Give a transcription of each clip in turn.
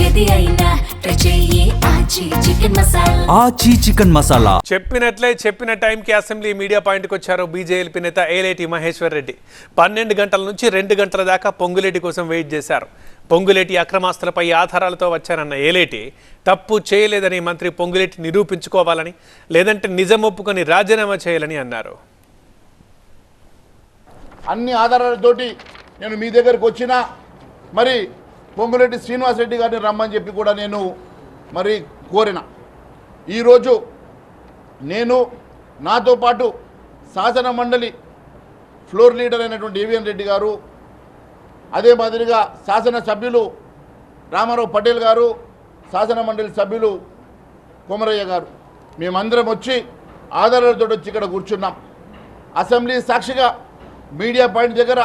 ఏది అయినా ట్రై చెయ్యి ఆచి చికెన్ మసాలా. ఆచి చికెన్ మసాలా. చెప్పిన టైంకి అసెంబ్లీ మీడియా పాయింట్కి వచ్చారు బీజేపీ నేత ఏలేటి మహేశ్వర్ రెడ్డి. 12 గంటల నుంచి 2 గంటల దాకా పొంగులేటి కోసం వెయిట్ చేశారు. పొంగులేటి అక్రమాస్తులపై ఆధారాలతో వచ్చారన్న ఏలేటి తప్పు చేయలేదని మంత్రి పొంగులేటి నిరూపించుకోవాలని, లేదంటే నిజం ఒప్పుకొని రాజీనామా చేయాలని అన్నారు. అన్ని ఆధారాలతోటి నేను మీ దగ్గరకు వచ్చిన మరి పొంగులేటి శ్రీనివాసరెడ్డి గారిని రమ్మని చెప్పి కూడా నేను మరి కోరిన. ఈరోజు నేను నాతో పాటు శాసన మండలి ఫ్లోర్ లీడర్ అయినటువంటి ఏవిఎన్ రెడ్డి గారు, అదే మాదిరిగా శాసనసభ్యులు రామారావు పటేల్ గారు, శాసన మండలి సభ్యులు కొమరయ్య గారు, మేమందరం వచ్చి ఆధారాలతో వచ్చి ఇక్కడ కూర్చున్నాం. అసెంబ్లీ సాక్షిగా మీడియా పాయింట్ దగ్గర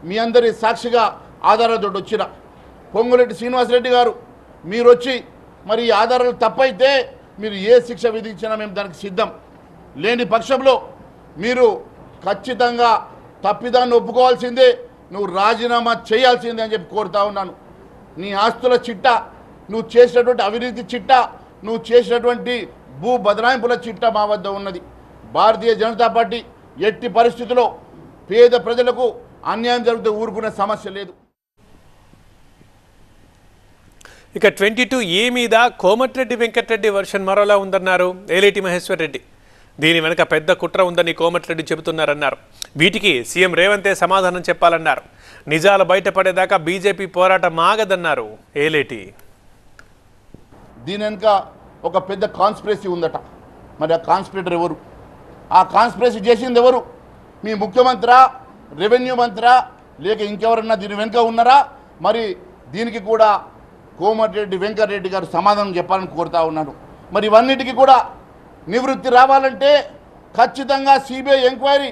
మీ అందరి సాక్షిగా ఆధారాలతో వచ్చిన పొంగులేటి శ్రీనివాసరెడ్డి గారు, మీరు వచ్చి మరి ఈ ఆధారాలు తప్పైతే మీరు ఏ శిక్ష విధించినా మేము దానికి సిద్ధం. లేని పక్షంలో మీరు ఖచ్చితంగా తప్పిదాన్ని ఒప్పుకోవాల్సిందే, నువ్వు రాజీనామా చేయాల్సిందే అని చెప్పి కోరుతా ఉన్నాను. నీ ఆస్తుల చిట్టా, నువ్వు చేసినటువంటి అవినీతి చిట్టా, నువ్వు చేసినటువంటి భూ బదలాయింపుల చిట్టా మా వద్ద ఉన్నది. భారతీయ జనతా పార్టీ ఎట్టి పరిస్థితుల్లో పేద ప్రజలకు అన్యాయం జరిగితే ఊరుకునే సమస్య లేదు. ఇక 22A మీద కోమటిరెడ్డి వెంకటరెడ్డి వర్షన్ మరోలా ఉందన్నారు ఏలేటి మహేశ్వర్ రెడ్డి. దీని వెనుక పెద్ద కుట్ర ఉందని కోమటిరెడ్డి చెబుతున్నారన్నారు. వీటికి సీఎం రేవంతే సమాధానం చెప్పాలన్నారు. నిజాలు బయటపడేదాకా బీజేపీ పోరాటం ఆగదన్నారు ఏలేటి. దీని వెనుక ఒక పెద్ద కాన్స్పిరసీ ఉందట. మరి ఆ కాన్స్పిరేటర్ ఎవరు? ఆ కాన్స్పిరసీ చేసింది ఎవరు? మీ ముఖ్యమంత్రా, రెవెన్యూ మంత్రా, లేక ఇంకెవరన్నా దీని వెనుక ఉన్నారా? మరి దీనికి కూడా కోమటిరెడ్డి వెంకటరెడ్డి గారు సమాధానం చెప్పాలని కోరుతా ఉన్నాను. మరి ఇవన్నిటికీ కూడా నివృత్తి రావాలంటే ఖచ్చితంగా సిబిఐ ఎంక్వైరీ,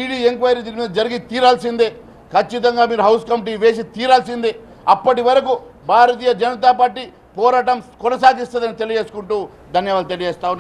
ఈడీ ఎంక్వైరీ దీని మీద జరిగి తీరాల్సిందే. ఖచ్చితంగా మీరు హౌస్ కమిటీ వేసి తీరాల్సిందే. అప్పటి వరకు భారతీయ జనతా పార్టీ పోరాటం కొనసాగిస్తుందని తెలియజేసుకుంటూ ధన్యవాదాలు తెలియజేస్తా ఉన్నాను.